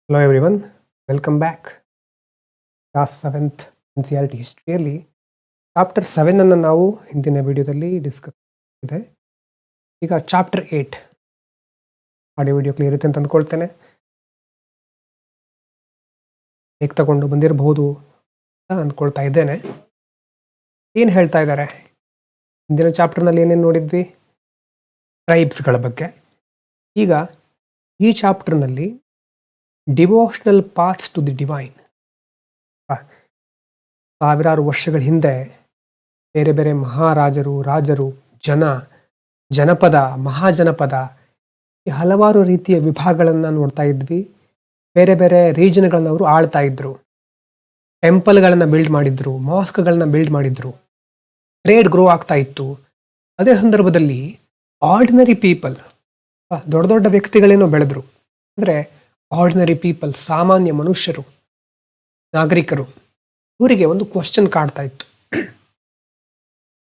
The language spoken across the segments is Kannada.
Hello everyone, welcome back. Class 7th NCERT ಹಿಸ್ಟ್ರಿಯಲ್ಲಿ ಚಾಪ್ಟರ್ 7 ಅನ್ನು ನಾವು ಹಿಂದಿನ ವಿಡಿಯೋದಲ್ಲಿ ಡಿಸ್ಕಸ್ ಇದೆ. ಈಗ ಚಾಪ್ಟರ್ 8 ಆಡಿಯೋ ವಿಡಿಯೋ ಕ್ಲಿಯರ್ ಇರುತ್ತೆ ಅಂತ ಅಂದ್ಕೊಳ್ತೇನೆ. ಹೇಗೆ ತಗೊಂಡು ಬಂದಿರಬಹುದು ಅಂತ ಅಂದ್ಕೊಳ್ತಾ ಇದ್ದೇನೆ. ಏನು ಹೇಳ್ತಾ ಇದ್ದಾರೆ ಹಿಂದಿನ ಚಾಪ್ಟರ್ನಲ್ಲಿ ಏನೇನು ನೋಡಿದ್ವಿ? ಟ್ರೈಬ್ಸ್ಗಳ ಬಗ್ಗೆ. ಈಗ ಈ ಚಾಪ್ಟರ್ನಲ್ಲಿ devotional paths to the divine, ಸಾವಿರಾರು ವರ್ಷಗಳ ಹಿಂದೆ ಬೇರೆ ಬೇರೆ ಮಹಾರಾಜರು, ರಾಜರು, ಜನಪದ, ಮಹಾಜನಪದ, ಈ ಹಲವಾರು ರೀತಿಯ ವಿಭಾಗಗಳನ್ನು ನೋಡ್ತಾ ಇದ್ವಿ. ಬೇರೆ ಬೇರೆ ರೀಜನ್ಗಳನ್ನ ಅವರು ಆಳ್ತಾ ಇದ್ರು. ಟೆಂಪಲ್ಗಳನ್ನು ಬಿಲ್ಡ್ ಮಾಡಿದ್ರು, ಮಾಸ್ಕ್ಗಳನ್ನ ಬಿಲ್ಡ್ ಮಾಡಿದ್ರು. ಟ್ರೇಡ್ ಗ್ರೋ ಆಗ್ತಾ ಇತ್ತು. ಅದೇ ಸಂದರ್ಭದಲ್ಲಿ ಆರ್ಡಿನರಿ ಪೀಪಲ್, ದೊಡ್ಡ ದೊಡ್ಡ ವ್ಯಕ್ತಿಗಳೇನೋ ಬೆಳೆದ್ರು. ಅಂದರೆ ಆರ್ಡಿನರಿ ಪೀಪಲ್, ಸಾಮಾನ್ಯ ಮನುಷ್ಯರು, ನಾಗರಿಕರು, ಇವರಿಗೆ ಒಂದು ಕ್ವಶನ್ ಕಾಡ್ತಾ ಇತ್ತು.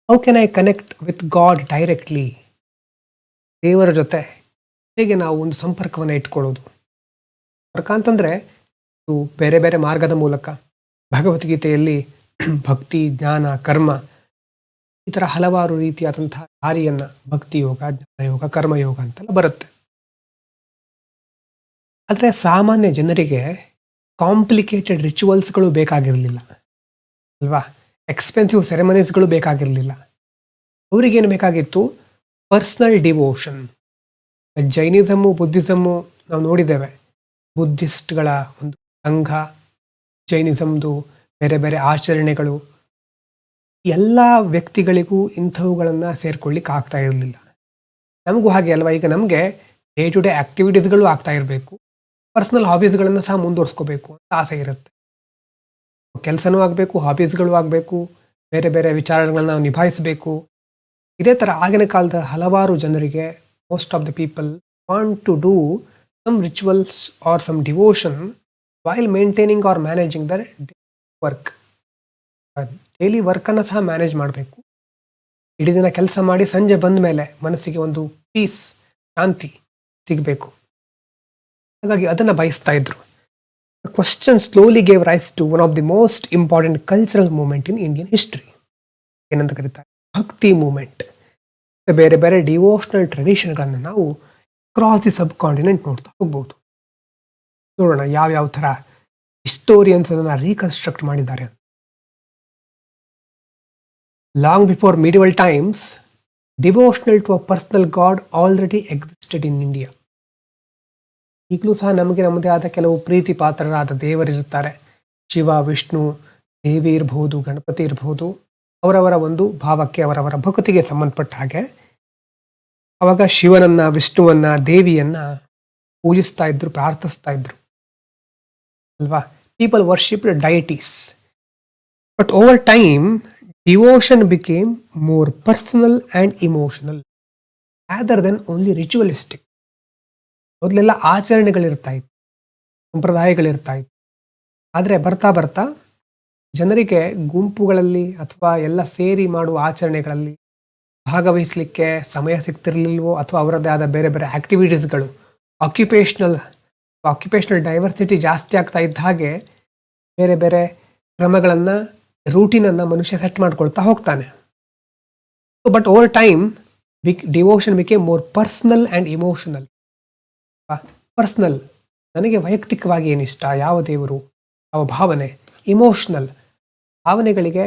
How can I connect with god directly? ದೇವರ ಜೊತೆ ಹೇಗೆ ನಾವು ಒಂದು ಸಂಪರ್ಕವನ್ನು ಇಟ್ಕೊಳ್ಳೋದು? ಸಂಪರ್ಕ ಅಂತಂದರೆ ಇದು ಬೇರೆ ಬೇರೆ ಮಾರ್ಗದ ಮೂಲಕ. ಭಗವದ್ಗೀತೆಯಲ್ಲಿ ಭಕ್ತಿ, ಜ್ಞಾನ, ಕರ್ಮ, ಈ ಥರ ಹಲವಾರು ರೀತಿಯಾದಂತಹ ದಾರಿಯನ್ನು, ಭಕ್ತಿ ಯೋಗ, ಜ್ಞಾನಯೋಗ, ಕರ್ಮಯೋಗ ಅಂತೆಲ್ಲ ಬರುತ್ತೆ. ಆದರೆ ಸಾಮಾನ್ಯ ಜನರಿಗೆ ಕಾಂಪ್ಲಿಕೇಟೆಡ್ ರಿಚುವಲ್ಸ್ಗಳು ಬೇಕಾಗಿರಲಿಲ್ಲ ಅಲ್ವಾ? ಎಕ್ಸ್ಪೆನ್ಸಿವ್ ಸೆರೆಮನೀಸ್ಗಳು ಬೇಕಾಗಿರಲಿಲ್ಲ. ಅವರಿಗೇನು ಬೇಕಾಗಿತ್ತು? Personal devotion. ಜೈನಿಸಮು, ಬುದ್ಧಿಸಮು ನಾವು ನೋಡಿದ್ದೇವೆ. ಬುದ್ಧಿಸ್ಟ್ಗಳ ಒಂದು ಸಂಘ, ಜೈನಿಸಮ್ದು ಬೇರೆ ಬೇರೆ ಆಚರಣೆಗಳು, ಎಲ್ಲ ವ್ಯಕ್ತಿಗಳಿಗೂ ಇಂಥವುಗಳನ್ನು ಸೇರ್ಕೊಳ್ಳಿಕ್ಕೆ ಆಗ್ತಾ ಇರಲಿಲ್ಲ. ನಮಗೂ ಹಾಗೆ ಅಲ್ವಾ? ಈಗ ನಮಗೆ ಡೇ ಟು ಡೇ ಆ್ಯಕ್ಟಿವಿಟೀಸ್ಗಳು ಆಗ್ತಾ ಇರಬೇಕು, ಪರ್ಸ್ನಲ್ ಹಾಬೀಸ್ಗಳನ್ನು ಸಹ ಮುಂದುವರ್ಸ್ಕೋಬೇಕು ಅಂತ ಆಸೆ ಇರುತ್ತೆ. ಕೆಲಸನೂ ಆಗಬೇಕು, ಹಾಬೀಸ್ಗಳು ಆಗಬೇಕು, ಬೇರೆ ಬೇರೆ ವಿಚಾರಗಳನ್ನ ನಾವು ನಿಭಾಯಿಸಬೇಕು. ಇದೇ ಥರ ಆಗಿನ ಕಾಲದ ಹಲವಾರು ಜನರಿಗೆ, most of the people want to do some rituals or some devotion while maintaining or managing their work. Daily ವರ್ಕನ್ನು ಸಹ ಮ್ಯಾನೇಜ್ ಮಾಡಬೇಕು. ಇಡೀ ದಿನ ಕೆಲಸ ಮಾಡಿ ಸಂಜೆ ಬಂದ ಮೇಲೆ ಮನಸ್ಸಿಗೆ ಒಂದು ಪೀಸ್, ಶಾಂತಿ ಸಿಗಬೇಕು. ಹಾಗಾಗಿ ಅದನ್ನು ಬಯಸ್ತಾ ಇದ್ರು. The question slowly gave rise to one of the most important cultural movement in Indian history. ಏನಂತ ಕರೀತಾರೆ? ಭಕ್ತಿ ಮೂಮೆಂಟ್. ಬೇರೆ ಬೇರೆ ಡಿವೋಷನಲ್ ಟ್ರೆಡಿಷನ್ಗಳನ್ನು ನಾವು ಕ್ರಾಸ್ ದಿ ಸಬ್ ಕಾಂಟಿನೆಂಟ್ ನೋಡ್ತಾ ಹೋಗ್ಬೋದು. ನೋಡೋಣ ಯಾವ್ಯಾವ ಥರ ಹಿಸ್ಟೋರಿಯನ್ಸ್ ಅದನ್ನು ರೀಕನ್ಸ್ಟ್ರಕ್ಟ್ ಮಾಡಿದ್ದಾರೆ. Long before medieval times, devotional to a personal god already existed in India. ಈಗಲೂ ಸಹ ನಮಗೆ ನಮ್ಮದೇ ಆದ ಕೆಲವು ಪ್ರೀತಿ ಪಾತ್ರರಾದ ದೇವರಿರ್ತಾರೆ. ಶಿವ, ವಿಷ್ಣು, ದೇವಿ ಇರಬಹುದು, ಗಣಪತಿ ಇರಬಹುದು. ಅವರವರ ಒಂದು ಭಾವಕ್ಕೆ, ಅವರವರ ಭಕ್ತಿಗೆ ಸಂಬಂಧಪಟ್ಟ ಹಾಗೆ ಅವಾಗ ಶಿವನನ್ನ, ವಿಷ್ಣುವನ್ನ, ದೇವಿಯನ್ನ ಪೂಜಿಸ್ತಾ ಇದ್ರು, ಪ್ರಾರ್ಥಿಸ್ತಾ ಇದ್ರು ಅಲ್ವಾ? People worship deities. But over time devotion became more personal and emotional rather then only ritualistic. ಮೊದಲೆಲ್ಲ ಆಚರಣೆಗಳಿರ್ತಾ ಇತ್ತು, ಸಂಪ್ರದಾಯಗಳಿರ್ತಾ ಇತ್ತು. ಆದರೆ ಬರ್ತಾ ಬರ್ತಾ ಜನರಿಗೆ ಗುಂಪುಗಳಲ್ಲಿ ಅಥವಾ ಎಲ್ಲ ಸೇರಿ ಮಾಡುವ ಆಚರಣೆಗಳಲ್ಲಿ ಭಾಗವಹಿಸಲಿಕ್ಕೆ ಸಮಯ ಸಿಗ್ತಿರ್ಲಿಲ್ವೋ, ಅಥವಾ ಅವರದ್ದೇ ಆದ ಬೇರೆ ಬೇರೆ ಆಕ್ಟಿವಿಟೀಸ್ಗಳು, ಆಕ್ಯುಪೇಷನಲ್ ಡೈವರ್ಸಿಟಿ ಜಾಸ್ತಿ ಆಗ್ತಾ ಇದ್ದ ಹಾಗೆ ಬೇರೆ ಬೇರೆ ಕ್ರಮಗಳನ್ನು, ರೂಟೀನನ್ನು ಮನುಷ್ಯ ಸೆಟ್ ಮಾಡ್ಕೊಳ್ತಾ ಹೋಗ್ತಾನೆ. But over time devotion became more personal and emotional. Personal, ನನಗೆ ವೈಯಕ್ತಿಕವಾಗಿ ಏನಿಷ್ಟ, ಯಾವ ದೇವರು, ಯಾವ ಭಾವನೆ. ಇಮೋಷ್ನಲ್, ಭಾವನೆಗಳಿಗೆ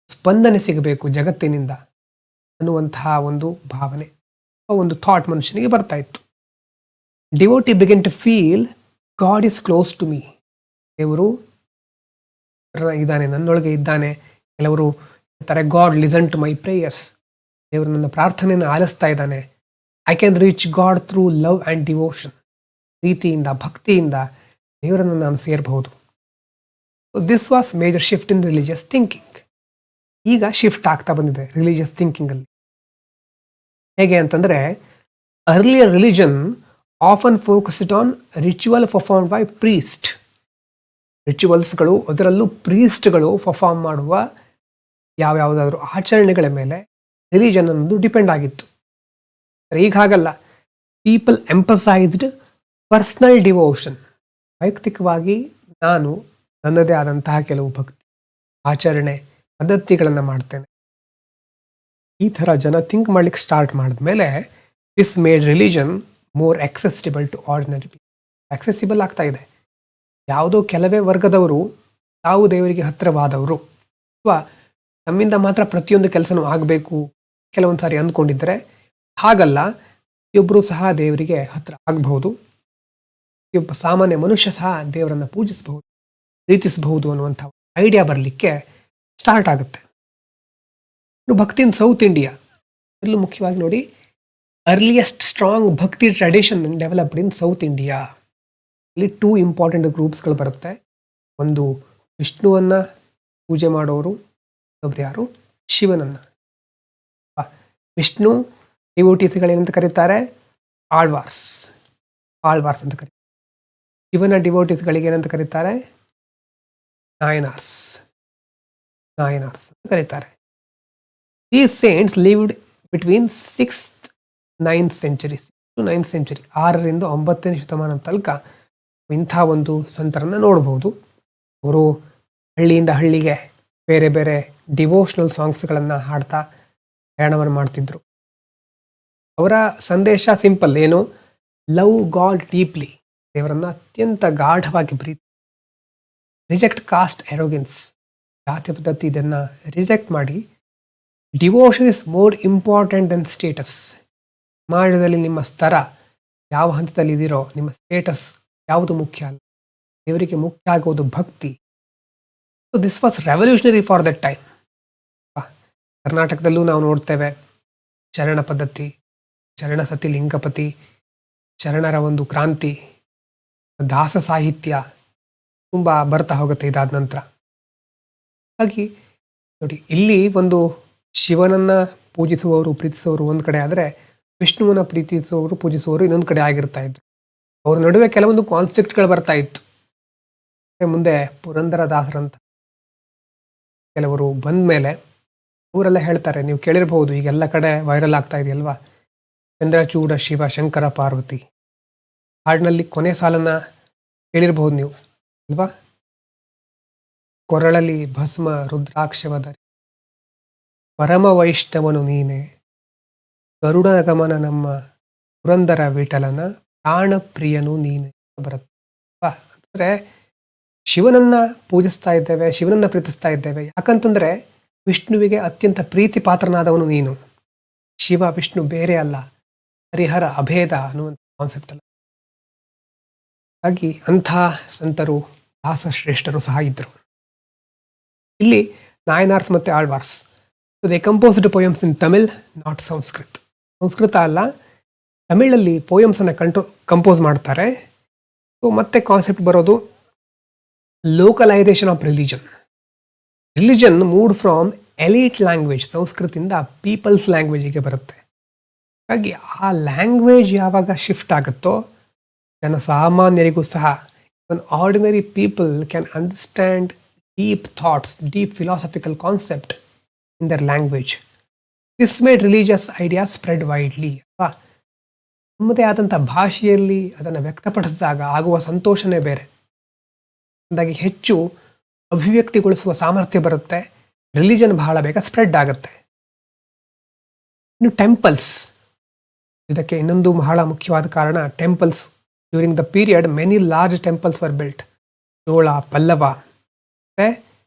ಸ್ಪಂದನೆ ಸಿಗಬೇಕು ಜಗತ್ತಿನಿಂದ ಅನ್ನುವಂತಹ ಒಂದು ಭಾವನೆ, ಒಂದು ಥಾಟ್ ಮನುಷ್ಯನಿಗೆ ಬರ್ತಾ ಇತ್ತು. Devotee begin to feel God is close to me. ದೇವರು ಇದ್ದಾನೆ, ನನ್ನೊಳಗೆ ಇದ್ದಾನೆ. ಕೆಲವರು ಹೇಳ್ತಾರೆ God listen to my prayers. ದೇವರು ನನ್ನ ಪ್ರಾರ್ಥನೆಯನ್ನು ಆಲಿಸ್ತಾ ಇದ್ದಾನೆ. I can reach God through love and devotion. ಪ್ರೀತಿಯಿಂದ, ಭಕ್ತಿಯಿಂದ ದೇವರನ್ನು ನಾನು ಸೇರಬಹುದು. This was major shift in religious thinking. ಈಗ ಶಿಫ್ಟ್ ಆಗ್ತಾ ಬಂದಿದೆ ರಿಲಿಜಿಯಸ್ ಥಿಂಕಿಂಗಲ್ಲಿ. ಹೇಗೆ ಅಂತಂದರೆ, earlier religion often focused on ritual performed by priest. ರಿಚುವಲ್ಸ್ಗಳು, ಅದರಲ್ಲೂ ಪ್ರೀಸ್ಟ್ಗಳು ಪರ್ಫಾರ್ಮ್ ಮಾಡುವ ಯಾವ್ಯಾವುದಾದ್ರೂ ಆಚರಣೆಗಳ ಮೇಲೆ ರಿಲಿಜನ್ ಅನ್ನೋದು ಡಿಪೆಂಡ್ ಆಗಿತ್ತು. ಈಗ ಹಾಗಲ್ಲ. People ಎಂಪಸೈಸ್ಡ್ personal devotion. ವೈಯಕ್ತಿಕವಾಗಿ ನಾನು ನನ್ನದೇ ಆದಂತಹ ಕೆಲವು ಭಕ್ತಿ ಆಚರಣೆ ಪದ್ಧತಿಗಳನ್ನು ಮಾಡ್ತೇನೆ. ಈ ಥರ ಜನ ಥಿಂಕ್ ಮಾಡ್ಲಿಕ್ಕೆ ಸ್ಟಾರ್ಟ್ ಮಾಡಿದ್ಮೇಲೆ this made religion more accessible to ordinary people. Accessible ಆಗ್ತಾ ಇದೆ. ಯಾವುದೋ ಕೆಲವೇ ವರ್ಗದವರು ತಾವು ದೇವರಿಗೆ ಹತ್ತಿರವಾದವರು ಅಥವಾ ನಮ್ಮಿಂದ ಮಾತ್ರ ಪ್ರತಿಯೊಂದು ಕೆಲಸನೂ ಆಗಬೇಕು ಕೆಲವೊಂದು ಸಾರಿ ಅಂದ್ಕೊಂಡಿದ್ದರೆ ಹಾಗಲ್ಲ. ಪ್ರತಿಯೊಬ್ಬರೂ ಸಹ ದೇವರಿಗೆ ಹತ್ತಿರ ಆಗಬಹುದು. ಪ್ರತಿಯೊಬ್ಬ ಸಾಮಾನ್ಯ ಮನುಷ್ಯ ಸಹ ದೇವರನ್ನು ಪೂಜಿಸಬಹುದು, ಪ್ರೀತಿಸಬಹುದು ಅನ್ನುವಂಥ ಐಡಿಯಾ ಬರಲಿಕ್ಕೆ ಸ್ಟಾರ್ಟ್ ಆಗುತ್ತೆ. ಭಕ್ತಿ ಇನ್ ಸೌತ್ ಇಂಡಿಯಾ ಎಲ್ಲೂ ಮುಖ್ಯವಾಗಿ ನೋಡಿ, ಅರ್ಲಿಯೆಸ್ಟ್ ಸ್ಟ್ರಾಂಗ್ ಭಕ್ತಿ tradition developed in south India. ಇಲ್ಲಿ 2 ಇಂಪಾರ್ಟೆಂಟ್ ಗ್ರೂಪ್ಸ್ಗಳು ಬರುತ್ತೆ. ಒಂದು ವಿಷ್ಣುವನ್ನ ಪೂಜೆ ಮಾಡೋರು, ಒಬ್ರು ಯಾರು ಶಿವನನ್ನ. ವಿಷ್ಣು ಡಿವೋಟೀಸ್ಗಳೇನಂತ ಕರೀತಾರೆ? ಆಳ್ವಾರ್ಸ್ ಅಂತ ಕರೀತಾರೆ. ಶಿವನ ಡಿವೋಟೀಸ್ಗಳಿಗೆ ಏನಂತ ಕರೀತಾರೆ? ನಾಯನಾರ್ಸ್ ಅಂತ ಕರೀತಾರೆ. These saints lived between 6th 9th centuries to 9th century. 6ರಿಂದ 9ನೇ ಶತಮಾನದ ತನಕ ಇಂಥ ಒಂದು ಸಂತರನ್ನ ನೋಡಬಹುದು. ಅವರು ಹಳ್ಳಿಯಿಂದ ಹಳ್ಳಿಗೆ ಬೇರೆ ಬೇರೆ ಡಿವೋಷನಲ್ ಸಾಂಗ್ಸ್ಗಳನ್ನು ಹಾಡ್ತಾ ಪ್ರಯಾಣವನ್ನು ಮಾಡ್ತಿದ್ರು. ಅವರ ಸಂದೇಶ ಸಿಂಪಲ್, ಏನು? ಲವ್ ಗಾಡ್ ಡೀಪ್ಲಿ, ದೇವರನ್ನ ಅತ್ಯಂತ ಗಾಢವಾಗಿ ಪ್ರೀತಿ, ರಿಜೆಕ್ಟ್ ಕಾಸ್ಟ್ ಎರೋಗೆನ್ಸ್, ಜಾತಿ ಪದ್ಧತಿ ಇದನ್ನು ರಿಜೆಕ್ಟ್ ಮಾಡಿ, devotion is more important than status. ಸಮಾಜದಲ್ಲಿ ನಿಮ್ಮ ಸ್ತರ ಯಾವ ಹಂತದಲ್ಲಿ ಇದ್ದೀರೋ, ನಿಮ್ಮ ಸ್ಟೇಟಸ್ ಯಾವುದು ಮುಖ್ಯ ಅಲ್ಲ, ದೇವರಿಗೆ ಮುಖ್ಯ ಆಗೋದು ಭಕ್ತಿ. So this was revolutionary for that time. ಕರ್ನಾಟಕದಲ್ಲೂ ನಾವು ನೋಡ್ತೇವೆ ಶರಣ ಪದ್ಧತಿ, ಶರಣ ಸತಿ ಲಿಂಗಪತಿ, ಶರಣರ ಒಂದು ಕ್ರಾಂತಿ, ದಾಸ ಸಾಹಿತ್ಯ ತುಂಬ ಬರ್ತಾ ಹೋಗುತ್ತೆ ಇದಾದ ನಂತರ. ಹಾಗಾಗಿ ನೋಡಿ, ಇಲ್ಲಿ ಒಂದು ಶಿವನನ್ನ ಪೂಜಿಸುವವರು ಪ್ರೀತಿಸುವವರು ಒಂದು ಕಡೆ ಆದರೆ, ವಿಷ್ಣುವನ್ನ ಪ್ರೀತಿಸುವವರು ಪೂಜಿಸುವವರು ಇನ್ನೊಂದು ಕಡೆ ಆಗಿರ್ತಾ ಇದ್ರು. ಅವ್ರ ನಡುವೆ ಕೆಲವೊಂದು ಕಾನ್ಫ್ಲಿಕ್ಟ್ಗಳು ಬರ್ತಾ ಇತ್ತು. ಮುಂದೆ ಪುರಂದರದಾಸರಂತ ಕೆಲವರು ಬಂದ ಮೇಲೆ ಅವರೆಲ್ಲ ಹೇಳ್ತಾರೆ, ನೀವು ಕೇಳಿರ್ಬಹುದು, ಈಗೆಲ್ಲ ಕಡೆ ವೈರಲ್ ಆಗ್ತಾ ಇದೆಯಲ್ವಾ, ಚಂದ್ರಚೂಡ ಶಿವ ಶಂಕರ ಪಾರ್ವತಿ ಹಾಡಿನಲ್ಲಿ ಕೊನೆ ಸಾಲನ್ನ ಕೇಳಿರ್ಬಹುದು ನೀವು ಅಲ್ವಾ? ಕೊರಳಲಿ ಭಸ್ಮ ರುದ್ರಾಕ್ಷವಧರಿ, ಪರಮ ವೈಷ್ಣವನು ನೀನೆ, ಗರುಡ ಗಮನ ನಮ್ಮ ಪುರಂದರ ವಿಠಲನ ಪ್ರಾಣ ಪ್ರಿಯನು ನೀನೆ ಬರುತ್ತೆ. ಅಂದರೆ ಶಿವನನ್ನ ಪೂಜಿಸ್ತಾ ಇದ್ದೇವೆ, ಶಿವನನ್ನ ಪ್ರೀತಿಸ್ತಾ ಇದ್ದೇವೆ. ಯಾಕಂತಂದ್ರೆ ವಿಷ್ಣುವಿಗೆ ಅತ್ಯಂತ ಪ್ರೀತಿ ಪಾತ್ರನಾದವನು ನೀನು. ಶಿವ ವಿಷ್ಣು ಬೇರೆ ಅಲ್ಲ, ಹರಿಹರ ಅಭೇದ ಅನ್ನುವಂಥ ಕಾನ್ಸೆಪ್ಟ್ ಅಲ್ಲ. ಹಾಗಾಗಿ ಅಂಥ ಸಂತರು ದಾಸಶ್ರೇಷ್ಠರು ಸಹ ಇದ್ದರು. ಇಲ್ಲಿ ನಾಯನಾರ್ಸ್ ಮತ್ತು Alvars they composed poems in Tamil, not Sanskrit. Sanskrit ಅಲ್ಲ, ತಮಿಳಲ್ಲಿ ಪೋಯಮ್ಸನ್ನು ಕಂಪೋಸ್ ಮಾಡ್ತಾರೆ. ಸೊ ಮತ್ತೆ ಕಾನ್ಸೆಪ್ಟ್ ಬರೋದು localisation of religion moved from elite language, ಸಂಸ್ಕೃತಿಂದ ಪೀಪಲ್ಸ್ ಲ್ಯಾಂಗ್ವೇಜಿಗೆ ಬರುತ್ತೆ. ಹಾಗಾಗಿ ಆ ಲ್ಯಾಂಗ್ವೇಜ್ ಯಾವಾಗ ಶಿಫ್ಟ್ ಆಗುತ್ತೋ, ಜನಸಾಮಾನ್ಯರಿಗೂ ಸಹ ordinary people can understand deep thoughts, deep philosophical concept in their language. This made religious idea spread widely. ಅಲ್ವಾ? ನಮ್ಮದೇ ಆದಂಥ ಭಾಷೆಯಲ್ಲಿ ಅದನ್ನು ವ್ಯಕ್ತಪಡಿಸಿದಾಗ ಆಗುವ ಸಂತೋಷನೇ ಬೇರೆ. ಹಾಗಾಗಿ ಹೆಚ್ಚು ಅಭಿವ್ಯಕ್ತಿಗೊಳಿಸುವ ಸಾಮರ್ಥ್ಯ ಬರುತ್ತೆ. ರಿಲಿಜನ್ ಬಹಳ ಬೇಗ ಸ್ಪ್ರೆಡ್ ಆಗುತ್ತೆ. ಇನ್ನು ಟೆಂಪಲ್ಸ್, ಇದಕ್ಕೆ ಇನ್ನೊಂದು ಬಹಳ ಮುಖ್ಯವಾದ ಕಾರಣ temples. During the period many large temples were built. Chola, Pallava, ಮತ್ತೆ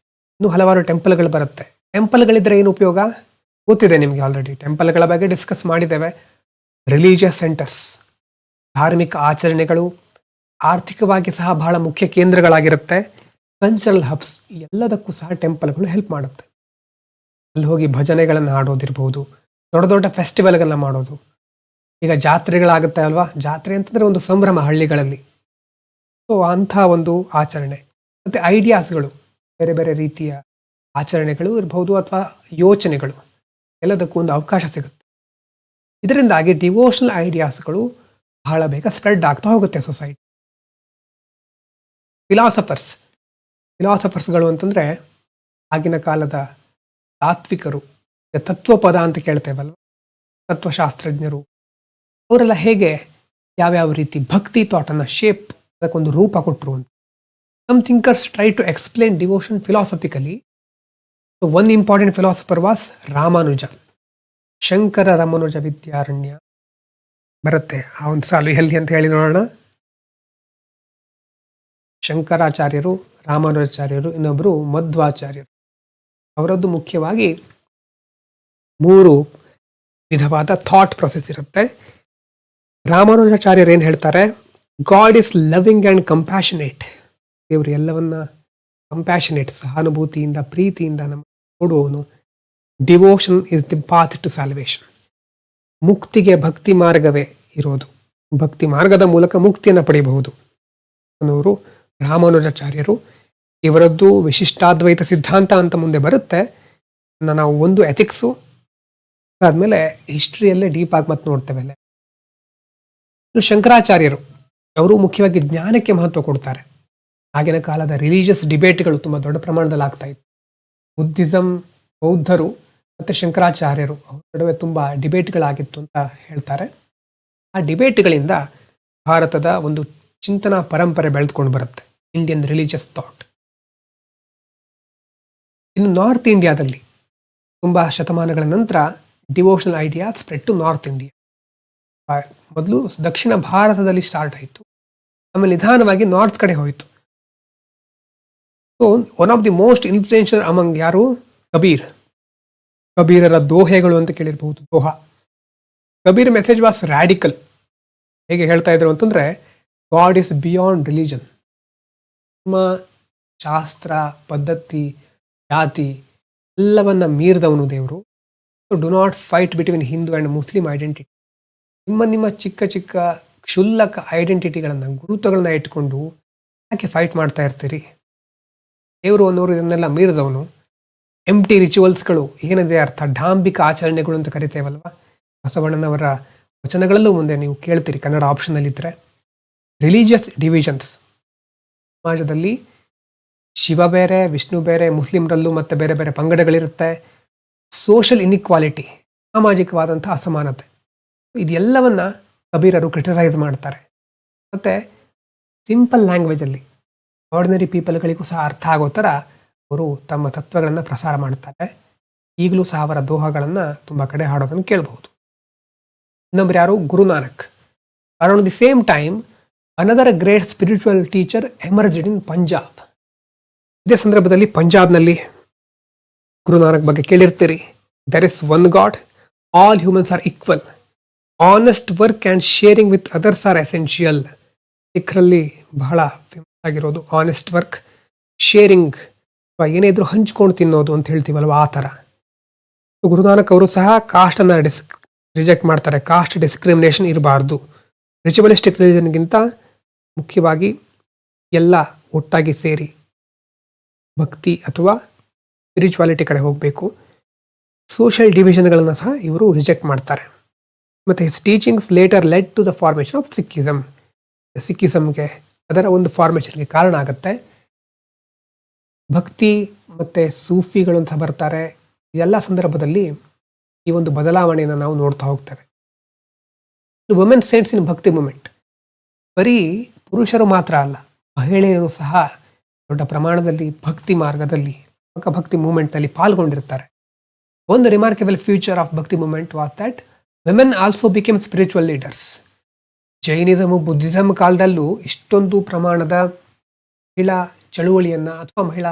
ಇನ್ನೂ ಹಲವಾರು ಟೆಂಪಲ್ಗಳು ಬರುತ್ತೆ. ಟೆಂಪಲ್ಗಳಿದ್ರೆ ಏನು ಉಪಯೋಗ ಗೊತ್ತಿದೆ ನಿಮಗೆ ಆಲ್ರೆಡಿ. ಟೆಂಪಲ್ಗಳ ಬಗ್ಗೆ ಡಿಸ್ಕಸ್ ಮಾಡಿದ್ದೇವೆ. ರಿಲಿಜಿಯಸ್ ಸೆಂಟರ್ಸ್, ಧಾರ್ಮಿಕ ಆಚರಣೆಗಳು, ಆರ್ಥಿಕವಾಗಿ ಸಹ ಬಹಳ ಮುಖ್ಯ ಕೇಂದ್ರಗಳಾಗಿರುತ್ತೆ. ಕಲ್ಚರಲ್ ಹಬ್ಸ್, ಎಲ್ಲದಕ್ಕೂ ಸಹ ಟೆಂಪಲ್ಗಳು ಹೆಲ್ಪ್ ಮಾಡುತ್ತೆ. ಅಲ್ಲಿ ಹೋಗಿ ಭಜನೆಗಳನ್ನು ಹಾಡೋದಿರ್ಬೋದು, ದೊಡ್ಡ ದೊಡ್ಡ ಫೆಸ್ಟಿವಲ್ಗಳನ್ನ ಮಾಡೋದು. ಈಗ ಜಾತ್ರೆಗಳಾಗುತ್ತೆ ಅಲ್ವಾ, ಜಾತ್ರೆ ಅಂತಂದರೆ ಒಂದು ಸಂಭ್ರಮ ಹಳ್ಳಿಗಳಲ್ಲಿ. ಸೊ ಅಂಥ ಒಂದು ಆಚರಣೆ ಮತ್ತು ಐಡಿಯಾಸ್ಗಳು, ಬೇರೆ ಬೇರೆ ರೀತಿಯ ಆಚರಣೆಗಳು ಇರ್ಬೋದು ಅಥವಾ ಯೋಚನೆಗಳು, ಎಲ್ಲದಕ್ಕೂ ಒಂದು ಅವಕಾಶ ಸಿಗುತ್ತೆ. ಇದರಿಂದಾಗಿ ಡಿವೋಷನಲ್ ಐಡಿಯಾಸ್ಗಳು ಬಹಳ ಬೇಗ ಸ್ಪ್ರೆಡ್ ಆಗ್ತಾ ಹೋಗುತ್ತೆ ಸೊಸೈಟಿ. ಫಿಲಾಸಫರ್ಸ್ಗಳು ಅಂತಂದರೆ ಆಗಿನ ಕಾಲದ ತಾತ್ವಿಕರು, ತತ್ವಪದ ಅಂತ ಕೇಳ್ತೇವಲ್ವ, ತತ್ವಶಾಸ್ತ್ರಜ್ಞರು. ಅವರೆಲ್ಲ ಹೇಗೆ ಯಾವ್ಯಾವ ರೀತಿ ಭಕ್ತಿ ಥಾಟನ್ನು ಶೇಪ್ ಅದಕ್ಕೊಂದು ರೂಪ ಕೊಟ್ಟರು ಅಂತ. Some thinkers try to explain devotion philosophically. So one important philosopher was Ramanuja. Shankara Ramanuja Vidyaranya ಬರುತ್ತೆ ಆ ಒಂದು ಸಾಲು ಎಲ್ಲಿ ಅಂತ ಹೇಳಿ ನೋಡೋಣ. ಶಂಕರಾಚಾರ್ಯರು, ರಾಮಾನುಜಾಚಾರ್ಯರು, ಇನ್ನೊಬ್ಬರು ಮಧ್ವಾಚಾರ್ಯರು. ಅವರದ್ದು ಮುಖ್ಯವಾಗಿ 3 ವಿಧವಾದ ಥಾಟ್ ಪ್ರೊಸೆಸ್ ಇರುತ್ತೆ. ರಾಮಾನುಜಾಚಾರ್ಯರು ಏನು ಹೇಳ್ತಾರೆ, God is loving and compassionate. ದೇವರು ಎಲ್ಲವನ್ನ ಕಂಪ್ಯಾಷನೇಟ್, ಸಹಾನುಭೂತಿಯಿಂದ ಪ್ರೀತಿಯಿಂದ ನಮ್ಮ ನೋಡುವವನು. Devotion is the path to salvation. ಮುಕ್ತಿಗೆ ಭಕ್ತಿ ಮಾರ್ಗವೇ ಇರೋದು, ಭಕ್ತಿ ಮಾರ್ಗದ ಮೂಲಕ ಮುಕ್ತಿಯನ್ನು ಪಡೆಯಬಹುದು ಅನ್ನೋರು ರಾಮಾನುಜಾಚಾರ್ಯರು. ಇವರದ್ದು ವಿಶಿಷ್ಟಾದ್ವೈತ ಸಿದ್ಧಾಂತ ಅಂತ ಮುಂದೆ ಬರುತ್ತೆ. ನಾವು ಒಂದು ಎಥಿಕ್ಸು ಆದಮೇಲೆ ಹಿಸ್ಟ್ರಿಯಲ್ಲೇ ಡೀಪ್ ಆಗಿ ಮತ್ತೆ ನೋಡ್ತೇವೆ. ಶಂಕರಾಚಾರ್ಯರು ಅವರು ಮುಖ್ಯವಾಗಿ ಜ್ಞಾನಕ್ಕೆ ಮಹತ್ವ ಕೊಡ್ತಾರೆ. ಆಗಿನ ಕಾಲದ ರಿಲಿಜಿಯಸ್ ಡಿಬೇಟ್ಗಳು ತುಂಬ ದೊಡ್ಡ ಪ್ರಮಾಣದಲ್ಲಿ ಆಗ್ತಾ ಇತ್ತು. ಬುದ್ಧಿಸಮ್, ಬೌದ್ಧರು ಮತ್ತು ಶಂಕರಾಚಾರ್ಯರು ಅವ್ರ ನಡುವೆ ತುಂಬ ಡಿಬೇಟ್ಗಳಾಗಿತ್ತು ಅಂತ ಹೇಳ್ತಾರೆ. ಆ ಡಿಬೇಟ್ಗಳಿಂದ ಭಾರತದ ಒಂದು ಚಿಂತನಾ ಪರಂಪರೆ ಬೆಳೆದುಕೊಂಡು ಬರುತ್ತೆ, ಇಂಡಿಯನ್ ರಿಲಿಜಿಯಸ್ ಥಾಟ್. ಇನ್ನು ನಾರ್ತ್ ಇಂಡಿಯಾದಲ್ಲಿ ತುಂಬ ಶತಮಾನಗಳ ನಂತರ devotional idea spread to north India. ಮೊದಲು ದಕ್ಷಿಣ ಭಾರತದಲ್ಲಿ ಸ್ಟಾರ್ಟ್ ಆಯಿತು, ಆಮೇಲೆ ನಿಧಾನವಾಗಿ ನಾರ್ತ್ ಕಡೆ ಹೋಯಿತು. So one of the most influential among ಯಾರು, ಕಬೀರರ ದೋಹೆಗಳು ಅಂತ ಕೇಳಿರ್ಬಹುದು. Doha. Kabir message was radical. ಹೇಗೆ ಹೇಳ್ತಾ ಇದ್ರು ಅಂತಂದ್ರೆ, ಗಾಡ್ ಇಸ್ ಬಿಯಾಂಡ್ ರಿಲಿಜನ್. ನಮ್ಮ ಶಾಸ್ತ್ರ, ಪದ್ಧತಿ, ಜಾತಿ ಎಲ್ಲವನ್ನ ಮೀರಿದವನು ದೇವರು. So do not fight between Hindu and Muslim identity. ನಿಮ್ಮ ಚಿಕ್ಕ ಚಿಕ್ಕ ಕ್ಷುಲ್ಲಕ ಐಡೆಂಟಿಟಿಗಳನ್ನು, ಗುರುತುಗಳನ್ನ ಇಟ್ಕೊಂಡು ಯಾಕೆ ಫೈಟ್ ಮಾಡ್ತಾ ಇರ್ತೀರಿ? ದೇವರು ಅನ್ನೋರು ಇದನ್ನೆಲ್ಲ ಮೀರಿದವನು. ಎಂಟಿ ರಿಚುವಲ್ಸ್ಗಳು ಏನಿದೆ ಅರ್ಥ, ಡಾಂಬಿಕ ಆಚರಣೆಗಳು ಅಂತ ಕರಿತೇವಲ್ವ. ಬಸವಣ್ಣನವರ ವಚನಗಳಲ್ಲೂ ಮುಂದೆ ನೀವು ಕೇಳ್ತೀರಿ, ಕನ್ನಡ ಆಪ್ಷನಲ್ಲಿದ್ದರೆ. ರಿಲಿಜಿಯಸ್ ಡಿವಿಷನ್ಸ್, ಸಮಾಜದಲ್ಲಿ ಶಿವ ಬೇರೆ, ವಿಷ್ಣು ಬೇರೆ, ಮುಸ್ಲಿಮರಲ್ಲೂ ಮತ್ತೆ ಬೇರೆ ಬೇರೆ ಪಂಗಡಗಳಿರುತ್ತೆ. ಸೋಷಲ್ ಇನ್ಇಕ್ವಾಲಿಟಿ, ಸಾಮಾಜಿಕವಾದಂಥ ಅಸಮಾನತೆ, ಇದೆಲ್ಲವನ್ನ ಕಬೀರರು ಕ್ರಿಟಿಸೈಸ್ ಮಾಡ್ತಾರೆ. ಮತ್ತು ಸಿಂಪಲ್ ಲ್ಯಾಂಗ್ವೇಜಲ್ಲಿ ಆರ್ಡಿನರಿ ಪೀಪಲ್ಗಳಿಗೂ ಸಹ ಅರ್ಥ ಆಗೋ ಥರ ಅವರು ತಮ್ಮ ತತ್ವಗಳನ್ನು ಪ್ರಸಾರ ಮಾಡ್ತಾರೆ. ಈಗಲೂ ಸಹ ಅವರ ದೋಹಗಳನ್ನು ತುಂಬ ಕಡೆ ಹಾಡೋದನ್ನು ಕೇಳಬಹುದು. ಇನ್ನೊಬ್ರು ಯಾರು, Guru Nanak. Around the same time another great spiritual teacher emerged ಇನ್ ಪಂಜಾಬ್. ಇದೇ ಸಂದರ್ಭದಲ್ಲಿ ಪಂಜಾಬ್ನಲ್ಲಿ ಗುರುನಾನಕ್ ಬಗ್ಗೆ ಕೇಳಿರ್ತೀರಿ. There is one god, all humans R equal, honest work and sharing with others R essential. ಸಿಖ್ರಲ್ಲಿ ಬಹಳ ಫೇಮಸ್ ಆಗಿರೋದು ಆನೆಸ್ಟ್ ವರ್ಕ್, ಶೇರಿಂಗ್, ಏನೇ ಇದ್ರೂ ಹಂಚ್ಕೊಂಡು ತಿನ್ನೋದು ಅಂತ ಹೇಳ್ತೀವಲ್ವ, ಆ ಥರ. ಗುರುನಾನಕ್ ಅವರು ಸಹ ಕಾಸ್ಟನ್ನು ರಿಜೆಕ್ಟ್ ಮಾಡ್ತಾರೆ. ಕಾಸ್ಟ್ ಡಿಸ್ಕ್ರಿಮಿನೇಷನ್ ಇರಬಾರ್ದು. ರಿಚುವಲಿಸ್ಟಿಕ್ ರಿಲಿಜನ್ಗಿಂತ ಮುಖ್ಯವಾಗಿ ಎಲ್ಲ ಒಟ್ಟಾಗಿ ಸೇರಿ ಭಕ್ತಿ ಅಥವಾ ಸ್ಪಿರಿಚುವಾಲಿಟಿ ಕಡೆ ಹೋಗಬೇಕು. ಸೋಷಿಯಲ್ ಡಿವಿಷನ್ಗಳನ್ನು ಸಹ ಇವರು ರಿಜೆಕ್ಟ್ ಮಾಡ್ತಾರೆ. ಮತ್ತು his teachings later led to the formation of Sikhism. ಸಿಕ್ಕಿಸಮ್ಗೆ, ಅದರ ಒಂದು ಫಾರ್ಮೇಷನ್ಗೆ ಕಾರಣ ಆಗುತ್ತೆ. ಭಕ್ತಿ ಮತ್ತು ಸೂಫಿಗಳು ಅಂತ ಬರ್ತಾರೆ. ಎಲ್ಲ ಸಂದರ್ಭದಲ್ಲಿ ಈ ಒಂದು ಬದಲಾವಣೆಯನ್ನು ನಾವು ನೋಡ್ತಾ ಹೋಗ್ತೇವೆ. ವುಮೆನ್ ಸೇಂಟ್ಸ್ ಇನ್ ಭಕ್ತಿ ಮೂಮೆಂಟ್ ಬರೀ ಪುರುಷರು ಮಾತ್ರ ಅಲ್ಲ, ಮಹಿಳೆಯರು ಸಹ ದೊಡ್ಡ ಪ್ರಮಾಣದಲ್ಲಿ ಭಕ್ತಿ ಮಾರ್ಗದಲ್ಲಿ, ಭಕ್ತಿ ಮೂಮೆಂಟ್ನಲ್ಲಿ ಪಾಲ್ಗೊಂಡಿರ್ತಾರೆ. ಒಂದು remarkable future of bhakti movement was that women also became spiritual leaders. Jainism, Buddhism ಕಾಲದಲ್ಲೂ ಇಷ್ಟೊಂದು ಪ್ರಮಾಣದ ಮಹಿಳಾ ಚಳುವಳಿಯನ್ನು ಅಥವಾ ಮಹಿಳಾ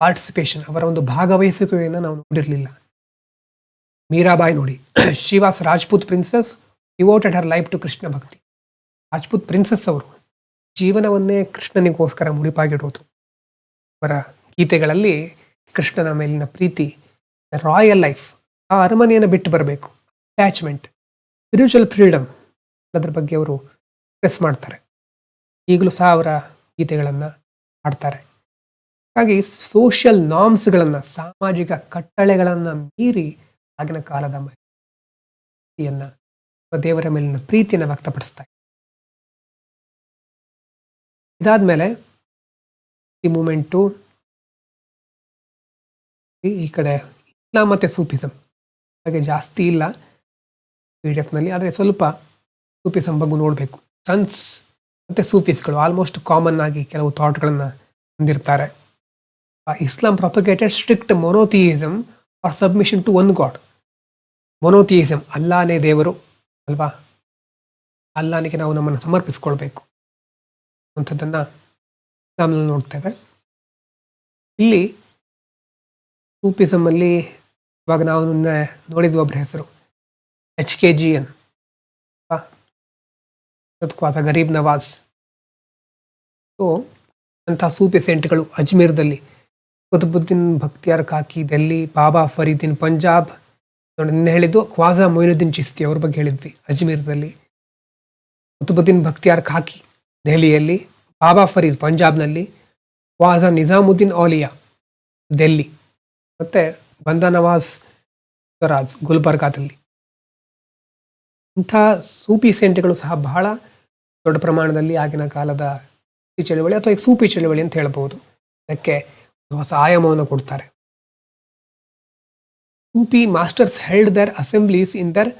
ಪಾರ್ಟಿಸಿಪೇಷನ್, ಅವರ ಒಂದು ಭಾಗವಹಿಸುವಿಕೆಯನ್ನು ನಾವು ನೋಡಿರಲಿಲ್ಲ. ಮೀರಾಬಾಯಿ ನೋಡಿ, she was Rajput princess, devoted her life to Krishna bhakti. Rajput princess ಅವರು ಜೀವನವನ್ನೇ ಕೃಷ್ಣನಿಗೋಸ್ಕರ ಮುಡಿಪಾಗಿಡೋದು. ಅವರ ಗೀತೆಗಳಲ್ಲಿ ಕೃಷ್ಣನ ಮೇಲಿನ ಪ್ರೀತಿ, ರಾಯಲ್ ಲೈಫ್, ಆ ಅರಮನೆಯನ್ನು ಬಿಟ್ಟು ಬರಬೇಕು, ಅಟ್ಯಾಚ್ಮೆಂಟ್, ಸ್ಪಿರಿಚುವಲ್ ಫ್ರೀಡಮ್, ಅದರ ಬಗ್ಗೆ ಅವರು ಎಕ್ಸ್ಪ್ರೆಸ್ ಮಾಡ್ತಾರೆ. ಈಗಲೂ ಸಹ ಅವರ ಗೀತೆಗಳನ್ನು ಹಾಡ್ತಾರೆ. ಹಾಗಾಗಿ ಸೋಷಿಯಲ್ ನಾರ್ಮ್ಸ್ಗಳನ್ನು, ಸಾಮಾಜಿಕ ಕಟ್ಟಳೆಗಳನ್ನು ಮೀರಿ ಆಗಿನ ಕಾಲದ ಮಹಿಳೆಯನ್ನು, ದೇವರ ಮೇಲಿನ ಪ್ರೀತಿಯನ್ನು ವ್ಯಕ್ತಪಡಿಸ್ತಾರೆ. ಇದಾದ್ಮೇಲೆ ಈ ಮೂಮೆಂಟು ಈ ಕಡೆ ಇಸ್ಲಾಂ ಮತ್ತು ಸೂಫಿಸಮ್ ಹಾಗೆ ಜಾಸ್ತಿ ಇಲ್ಲ PDF ನಲ್ಲಿ, ಆದರೆ ಸ್ವಲ್ಪ ಸೂಫಿಸಮ್ ಬಗ್ಗೆ ನೋಡಬೇಕು. ಸನ್ಸ್ ಮತ್ತು ಸೂಫೀಸ್ಗಳು ಆಲ್ಮೋಸ್ಟ್ ಕಾಮನ್ ಆಗಿ ಕೆಲವು ಥಾಟ್ಗಳನ್ನು ಹೊಂದಿರ್ತಾರೆ. Islam propagated strict monotheism or submission to one God. Monotheism, ಅಲ್ಲಾನೇ ದೇವರು ಅಲ್ವಾ, ಅಲ್ಲಾನಿಗೆ ನಾವು ನಮ್ಮನ್ನು ಸಮರ್ಪಿಸ್ಕೊಳ್ಬೇಕು ಅಂಥದ್ದನ್ನು ಇಸ್ಲಾಂನಲ್ಲಿ ನೋಡ್ತೇವೆ. ಇಲ್ಲಿ ಸೂಫಿಸಮಲ್ಲಿ ಇವಾಗ ನಾವು ನೋಡಿದ್ವಿ ಒಬ್ಬರ ಹೆಸರು HKGN, ಅಥವಾ ಗರೀಬ್ ನವಾಜ್. ಸೊ ಅಂಥ ಸೂಫಿ ಸೆಂಟ್ಗಳು ಅಜ್ಮೀರ್ದಲ್ಲಿ, ಕುತುಬುದ್ದೀನ್ ಬಖ್ತಿಯಾರ್ ಕಾಕಿ ಡೆಲ್ಲಿ, ಬಾಬಾ ಫರೀದ್ದೀನ್ ಪಂಜಾಬ್, ನೋಡಿ ನಿನ್ನೆ ಹೇಳಿದ್ದು ಖ್ವಾಜಾ ಮೊಯಿನುದ್ದೀನ್ ಚಿಸ್ತಿ ಅವ್ರ ಬಗ್ಗೆ ಹೇಳಿದ್ವಿ ಅಜ್ಮೀರ್ದಲ್ಲಿ, ಕುತುಬುದ್ದೀನ್ ಬಖ್ತಿಯಾರ್ ಕಾಕಿ ದೆಹಲಿಯಲ್ಲಿ, ಬಾಬಾ ಫರೀದ್ ಪಂಜಾಬ್ನಲ್ಲಿ, ಖ್ವಾಜಾ ನಿಜಾಮುದ್ದೀನ್ ಔಲಿಯಾ ಡೆಲ್ಲಿ, ಮತ್ತು ಬಂದಾ ನವಾಜ್ ಸ್ವರಾಜ್ ಗುಲ್ಬರ್ಗಾದಲ್ಲಿ. ಇಂಥ ಸೂಫಿ ಸೆಂಟ್ಗಳು ಸಹ ಬಹಳ ದೊಡ್ಡ ಪ್ರಮಾಣದಲ್ಲಿ ಆಗಿನ ಕಾಲದ ಚಳವಳಿ ಅಥವಾ ಸೂಫಿ ಚಳವಳಿ ಅಂತ ಹೇಳ್ಬೋದು. ಅದಕ್ಕೆ ಹೊಸ ಆಯಾಮವನ್ನು ಕೊಡ್ತಾರೆ. Sufi masters held their assemblies in their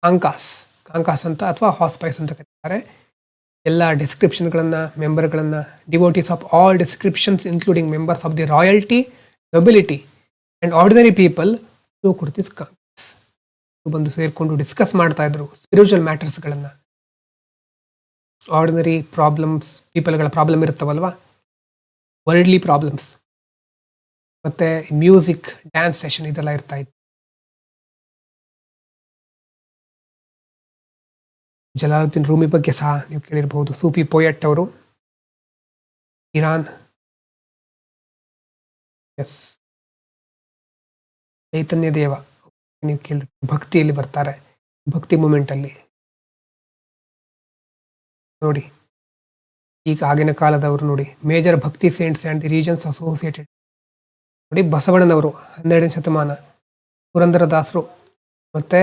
ಕಾಂಕಾಸ್ ಅಂತ ಅಥವಾ ಹಾಸ್ಪೈಸ್ ಅಂತ ಕರೀತಾರೆ. ಎಲ್ಲ ಡಿಸ್ಕ್ರಿಪ್ಷನ್ಗಳನ್ನು, ಮೆಂಬರ್ಗಳನ್ನು, devotees of all descriptions including members of the royalty, nobility and ordinary people ಕೊಡ್ತಿಸ್ ಕಾಂಕಾಸ್ ಬಂದು ಸೇರಿಕೊಂಡು ಡಿಸ್ಕಸ್ ಮಾಡ್ತಾ ಇದ್ರು ಸ್ಪಿರಿಚುವಲ್ ಮ್ಯಾಟರ್ಸ್ಗಳನ್ನು. ಆರ್ಡಿನರಿ ಪ್ರಾಬ್ಲಮ್ಸ್, ಪೀಪಲ್ಗಳ ಪ್ರಾಬ್ಲಮ್ ಇರುತ್ತವಲ್ವ, ವರ್ಲ್ಡ್ಲಿ ಪ್ರಾಬ್ಲಮ್ಸ್, ಮತ್ತು ಮ್ಯೂಸಿಕ್, ಡ್ಯಾನ್ಸ್ ಸೆಷನ್ ಇದೆಲ್ಲ ಇರ್ತಾ ಇತ್ತು. ಜಲಾಲುದ್ದೀನ್ ರೂಮಿ ಬಗ್ಗೆ ಸಹ ನೀವು ಕೇಳಿರ್ಬೋದು, ಸೂಫಿ ಪೋಯಟ್ ಅವರು, ಇರಾನ್. ಎಸ್, ಚೈತನ್ಯ ದೇವ ನೀವು ಕೇಳಿ ಭಕ್ತಿಯಲ್ಲಿ ಬರ್ತಾರೆ, ಭಕ್ತಿ ಮೂಮೆಂಟಲ್ಲಿ ನೋಡಿ. ಈಗ ಆಗಿನ ಕಾಲದವರು ನೋಡಿ, major bhakti saints and the regions associated ನೋಡಿ. ಬಸವಣ್ಣನವರು 12ನೇ ಶತಮಾನ, ಪುರಂದರದಾಸರು ಮತ್ತು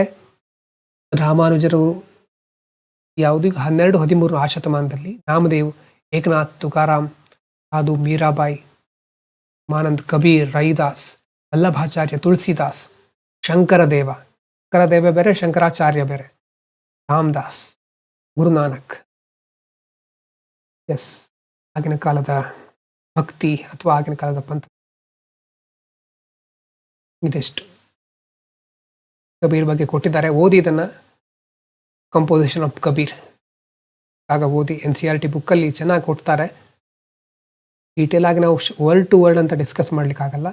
ರಾಮಾನುಜರು ಯಾವುದು 12-13 ಆ ಶತಮಾನದಲ್ಲಿ, ನಾಮದೇವ್, ಏಕನಾಥ್, ತುಕಾರಾಮ್, ಸಾಧು, ಮೀರಾಬಾಯಿ, ಮಾನಂದ್, ಕಬೀರ್, ರೈದಾಸ್, ವಲ್ಲಭಾಚಾರ್ಯ, ತುಳಸಿದಾಸ್, ಶಂಕರದೇವ ಬೇರೆ, ಶಂಕರಾಚಾರ್ಯ ಬೇರೆ, ರಾಮದಾಸ್, ಗುರುನಾನಕ್. ಎಸ್, ಆಗಿನ ಕಾಲದ ಭಕ್ತಿ ಅಥವಾ ಆಗಿನ ಕಾಲದ ಪಂಥ ಇದೆಷ್ಟು. ಕಬೀರ್ ಬಗ್ಗೆ ಕೊಟ್ಟಿದ್ದಾರೆ, ಓದಿ ಇದನ್ನು, ಕಂಪೋಸಿಷನ್ ಆಫ್ ಕಬೀರ್ ಆಗ ಓದಿ. NCERT ಬುಕ್ಕಲ್ಲಿ ಚೆನ್ನಾಗಿ ಕೊಡ್ತಾರೆ. ಡೀಟೇಲ್ ಆಗಿ ನಾವು ವರ್ಡ್ ಟು ವರ್ಡ್ ಅಂತ ಡಿಸ್ಕಸ್ ಮಾಡಲಿಕ್ಕಾಗಲ್ಲ.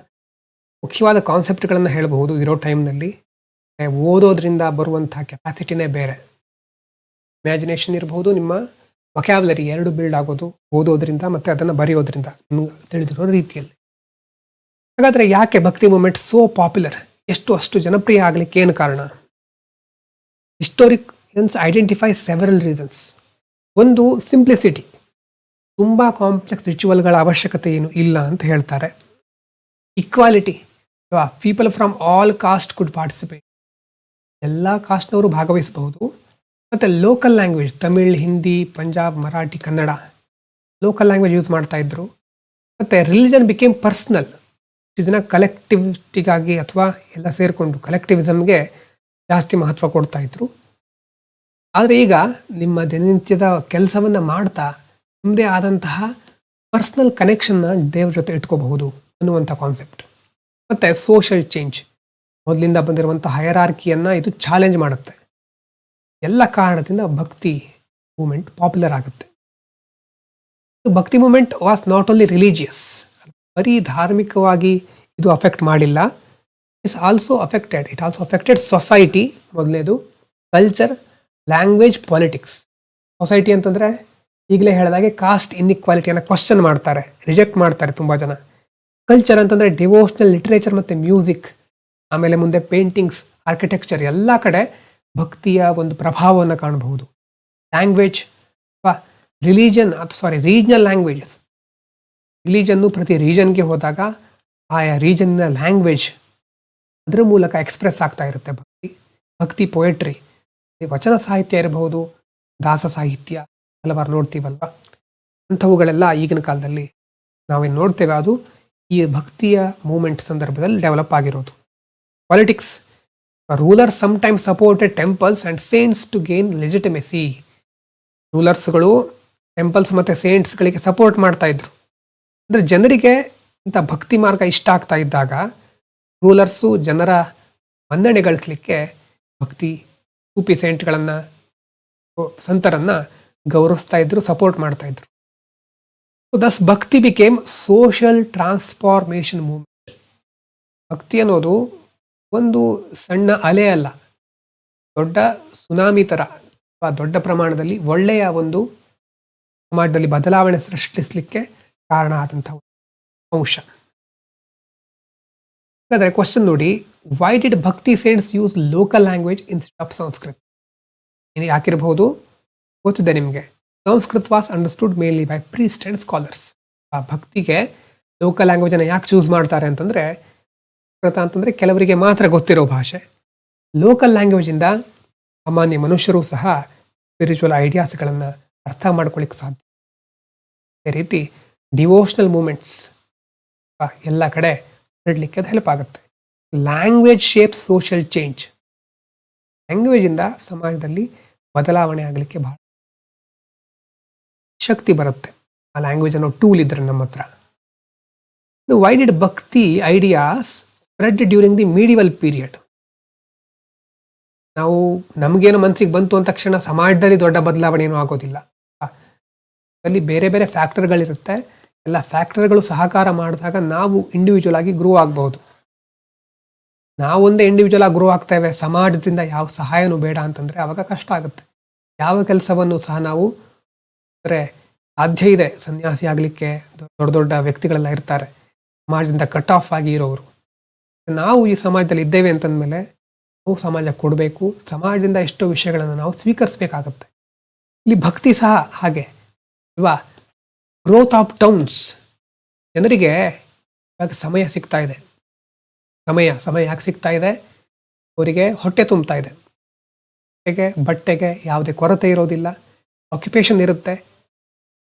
ಮುಖ್ಯವಾದ ಕಾನ್ಸೆಪ್ಟ್ಗಳನ್ನು ಹೇಳಬಹುದು ಇರೋ ಟೈಮ್ನಲ್ಲಿ. ಓದೋದ್ರಿಂದ ಬರುವಂಥ ಕೆಪಾಸಿಟಿನೇ ಬೇರೆ. ಇಮ್ಯಾಜಿನೇಷನ್ ಇರಬಹುದು, ನಿಮ್ಮ ವೊಕ್ಯಾಬ್ಯುಲರಿ ಎರಡು ಬಿಲ್ಡ್ ಆಗೋದು ಓದೋದ್ರಿಂದ ಮತ್ತು ಅದನ್ನು ಬರೆಯೋದ್ರಿಂದ ನಿಮ್ಗೆ ತಿಳಿದಿರೋ ರೀತಿಯಲ್ಲಿ. ಹಾಗಾದರೆ ಯಾಕೆ ಭಕ್ತಿ ಮೂಮೆಂಟ್ ಸೋ ಪಾಪ್ಯುಲರ್, ಅಷ್ಟು ಜನಪ್ರಿಯ ಆಗಲಿಕ್ಕೆ ಏನು ಕಾರಣ? Historians identify several reasons. ಒಂದು, ಸಿಂಪ್ಲಿಸಿಟಿ, ತುಂಬ ಕಾಂಪ್ಲೆಕ್ಸ್ ರಿಚುವಲ್ಗಳ ಅವಶ್ಯಕತೆ ಏನು ಇಲ್ಲ ಅಂತ ಹೇಳ್ತಾರೆ. Equality, people from all cost could participate, ಎಲ್ಲ ಕಾಸ್ಟ್ನವರು ಭಾಗವಹಿಸಬಹುದು. ಮತ್ತು local language, Tamil, Hindi, Punjab, Marathi, Kannada local language use ಮಾಡ್ತಾ ಇದ್ರು. ಮತ್ತು ರಿಲಿಜನ್ ಬಿಕೇಮ್ ಪರ್ಸ್ನಲ್. ಇದನ್ನು ಕಲೆಕ್ಟಿವಿಟಿಗಾಗಿ ಅಥವಾ ಎಲ್ಲ ಸೇರಿಕೊಂಡು ಕಲೆಕ್ಟಿವಿಸಮ್ಗೆ ಜಾಸ್ತಿ ಮಹತ್ವ ಕೊಡ್ತಾ ಇದ್ರು. ಆದರೆ ಈಗ ನಿಮ್ಮ ದಿನನಿತ್ಯದ ಕೆಲಸವನ್ನು ಮಾಡ್ತಾ ನಿಮ್ಮದೇ ಆದಂತಹ ಪರ್ಸ್ನಲ್ ಕನೆಕ್ಷನ್ನ ದೇವ್ರ ಜೊತೆ ಇಟ್ಕೋಬಹುದು ಅನ್ನುವಂಥ ಕಾನ್ಸೆಪ್ಟ್. ಮತ್ತು ಸೋಷಲ್ ಚೇಂಜ್, ಮೊದಲಿಂದ ಬಂದಿರುವಂಥ ಹೈರಾರ್ಕಿಯನ್ನು ಇದು ಚಾಲೆಂಜ್ ಮಾಡುತ್ತೆ. ಎಲ್ಲ ಕಾರಣದಿಂದ ಭಕ್ತಿ ಮೂಮೆಂಟ್ ಪಾಪ್ಯುಲರ್ ಆಗುತ್ತೆ. Bhakti movement was not only religious, ಬರೀ ಧಾರ್ಮಿಕವಾಗಿ ಇದು ಅಫೆಕ್ಟ್ ಮಾಡಿಲ್ಲ. It also affected society. ಮೊದಲನೇದು ಕಲ್ಚರ್, ಲ್ಯಾಂಗ್ವೇಜ್, ಪಾಲಿಟಿಕ್ಸ್. ಸೊಸೈಟಿ ಅಂತಂದರೆ ಈಗಲೇ ಹೇಳಿದಾಗೆ ಕಾಸ್ಟ್ ಇನ್ಇಕ್ವಾಲಿಟಿಯನ್ನು ಕ್ವಶನ್ ಮಾಡ್ತಾರೆ, ರಿಜೆಕ್ಟ್ ಮಾಡ್ತಾರೆ ತುಂಬ ಜನ. ಕಲ್ಚರ್ ಅಂತಂದರೆ ಡಿವೋಷನಲ್ ಲಿಟ್ರೇಚರ್ ಮತ್ತು ಮ್ಯೂಸಿಕ್, ಆಮೇಲೆ ಮುಂದೆ ಪೇಂಟಿಂಗ್ಸ್, ಆರ್ಕಿಟೆಕ್ಚರ್, ಎಲ್ಲ ಕಡೆ ಭಕ್ತಿಯ ಒಂದು ಪ್ರಭಾವವನ್ನು ಕಾಣಬಹುದು. ಲ್ಯಾಂಗ್ವೇಜ್ ಅಥವಾ ರೀಜನಲ್ ಲ್ಯಾಂಗ್ವೇಜಸ್. ರಿಲಿಜನ್ನು ಪ್ರತಿ ರೀಜನ್ಗೆ ಹೋದಾಗ ಆಯಾ ರೀಜನ್ನ ಲ್ಯಾಂಗ್ವೇಜ್ ಅದರ ಮೂಲಕ ಎಕ್ಸ್ಪ್ರೆಸ್ ಆಗ್ತಾ ಇರುತ್ತೆ. ಭಕ್ತಿ ಪೊಯೆಟ್ರಿ, ವಚನ ಸಾಹಿತ್ಯ ಇರಬಹುದು, ದಾಸ ಸಾಹಿತ್ಯ ಹಲವಾರು ನೋಡ್ತೀವಲ್ವ, ಅಂಥವುಗಳೆಲ್ಲ ಈಗಿನ ಕಾಲದಲ್ಲಿ ನಾವೇನು ನೋಡ್ತೇವೆ ಅದು ಈ ಭಕ್ತಿಯ ಮೂಮೆಂಟ್ ಸಂದರ್ಭದಲ್ಲಿ ಡೆವಲಪ್ ಆಗಿರೋದು. Politics, rulers sometimes supported temples and saints to gain legitimacy. ರೂಲರ್ಸ್ಗಳು ಟೆಂಪಲ್ಸ್ ಮತ್ತು ಸೇಂಟ್ಸ್ಗಳಿಗೆ ಸಪೋರ್ಟ್ ಮಾಡ್ತಾ ಇದ್ರು. ಅಂದರೆ ಜನರಿಗೆ ಇಂಥ ಭಕ್ತಿ ಮಾರ್ಗ ಇಷ್ಟ ಆಗ್ತಾ ಇದ್ದಾಗ ರೂಲರ್ಸು ಜನರ ಮನ್ನಣೆ ಗಳಿಸಲಿಕ್ಕೆ ಭಕ್ತಿ ಸೂಫಿ ಸೇಂಟ್ಗಳನ್ನು ಸಂತರನ್ನು ಗೌರವಿಸ್ತಾ ಇದ್ರು, ಸಪೋರ್ಟ್ ಮಾಡ್ತಾ ಇದ್ರು. ಸೊ ದಸ್ ಭಕ್ತಿ ಬಿಕೇಮ್ ಸೋಷಿಯಲ್ ಟ್ರಾನ್ಸ್ಫಾರ್ಮೇಷನ್ ಮೂವ್ಮೆಂಟ್. ಭಕ್ತಿ ಅನ್ನೋದು ಒಂದು ಸಣ್ಣ ಅಲೆ ಅಲ್ಲ, ದೊಡ್ಡ ಸುನಾಮಿ ಥರ ಅಥವಾ ದೊಡ್ಡ ಪ್ರಮಾಣದಲ್ಲಿ ಒಳ್ಳೆಯ ಒಂದು ಸಮಾಜದಲ್ಲಿ ಬದಲಾವಣೆ ಸೃಷ್ಟಿಸಲಿಕ್ಕೆ ಕಾರಣ ಆದಂಥ ಅಂಶ. ಹಾಗಾದರೆ ಕ್ವಶನ್ ನೋಡಿ, ವೈ ಡಿಡ್ ಭಕ್ತಿ saints use local language instead of Sanskrit? ಇದು ಯಾಕಿರಬಹುದು ಗೊತ್ತಿದೆ ನಿಮಗೆ. Sanskrit was understood mainly by priest and scholars. ಆ ಭಕ್ತಿಗೆ ಲೋಕಲ್ ಲ್ಯಾಂಗ್ವೇಜನ್ನು ಯಾಕೆ ಚೂಸ್ ಮಾಡ್ತಾರೆ ಅಂತಂದರೆ, ಸಂಸ್ಕೃತ ಅಂತಂದರೆ ಕೆಲವರಿಗೆ ಮಾತ್ರ ಗೊತ್ತಿರೋ ಭಾಷೆ. ಲೋಕಲ್ ಲ್ಯಾಂಗ್ವೇಜಿಂದ ಸಾಮಾನ್ಯ ಮನುಷ್ಯರು ಸಹ ಸ್ಪಿರಿಚುವಲ್ ಐಡಿಯಾಸ್ಗಳನ್ನು ಅರ್ಥ ಮಾಡ್ಕೊಳ್ಳಿಕ್ಕೆ ಸಾಧ್ಯ. ಅದೇ ರೀತಿ ಡಿವೋಷನಲ್ ಮೂಮೆಂಟ್ಸ್ ಎಲ್ಲ ಕಡೆ ಹರಡಲಿಕ್ಕೆ ಅದು ಹೆಲ್ಪ್ ಆಗುತ್ತೆ. Language shapes social change. ಲ್ಯಾಂಗ್ವೇಜಿಂದ ಸಮಾಜದಲ್ಲಿ ಬದಲಾವಣೆ ಆಗಲಿಕ್ಕೆ ಬಹಳ ಶಕ್ತಿ ಬರುತ್ತೆ. ಆ ಲ್ಯಾಂಗ್ವೇಜ್ ಅನ್ನೋ ಟೂಲ್ ಇದ್ರೆ ನಮ್ಮ ಹತ್ರ. Why did bhakti ideas spread during the medieval period? ನಾವು ನಮಗೇನು ಮನಸ್ಸಿಗೆ ಬಂತು ಅಂದ ತಕ್ಷಣ ಸಮಾಜದಲ್ಲಿ ದೊಡ್ಡ ಬದಲಾವಣೆ ಏನೂ ಆಗೋದಿಲ್ಲ. ಅಲ್ಲಿ ಬೇರೆ ಬೇರೆ ಫ್ಯಾಕ್ಟರ್ಗಳಿರುತ್ತೆ. ಎಲ್ಲ ಫ್ಯಾಕ್ಟರ್ಗಳು ಸಹಕಾರ ಮಾಡಿದಾಗ ನಾವು ಇಂಡಿವಿಜುವಲ್ ಆಗಿ ಗ್ರೋ ಆಗ್ಬಹುದು. ನಾವೊಂದೇ ಇಂಡಿವಿಜುವಲ್ ಆಗಿ ಗ್ರೋ ಆಗ್ತೇವೆ, ಸಮಾಜದಿಂದ ಯಾವ ಸಹಾಯನೂ ಬೇಡ ಅಂತಂದರೆ ಆವಾಗ ಕಷ್ಟ ಆಗುತ್ತೆ. ಯಾವ ಕೆಲಸವನ್ನು ಸಹ ನಾವು ಅಂದರೆ ಸಾಧ್ಯ ಇದೆ, ಸನ್ಯಾಸಿ ಆಗಲಿಕ್ಕೆ ದೊಡ್ಡ ದೊಡ್ಡ ವ್ಯಕ್ತಿಗಳೆಲ್ಲ ಇರ್ತಾರೆ, ಸಮಾಜದಿಂದ ಕಟ್ ಆಫ್ ಆಗಿ ಇರೋರು. ನಾವು ಈ ಸಮಾಜದಲ್ಲಿ ಇದ್ದೇವೆ ಅಂತಂದಮೇಲೆ ನಾವು ಸಮಾಜಕ್ಕೆ ಕೊಡಬೇಕು, ಸಮಾಜದಿಂದ ಎಷ್ಟೋ ವಿಷಯಗಳನ್ನು ನಾವು ಸ್ವೀಕರಿಸಬೇಕಾಗತ್ತೆ. ಇಲ್ಲಿ ಭಕ್ತಿ ಸಹ ಹಾಗೆ ಅಲ್ವಾ. Growth of towns. ಜನರಿಗೆ ಇವಾಗ ಸಮಯ ಸಿಗ್ತಾ ಇದೆ. ಸಮಯ ಯಾಕೆ ಸಿಗ್ತಾ ಇದೆ? ಅವರಿಗೆ ಹೊಟ್ಟೆ ತುಂಬ್ತಾ ಇದೆ. ಬಟ್ಟೆಗೆ ಯಾವುದೇ ಕೊರತೆ ಇರೋದಿಲ್ಲ, ಆಕ್ಯುಪೇಷನ್ ಇರುತ್ತೆ,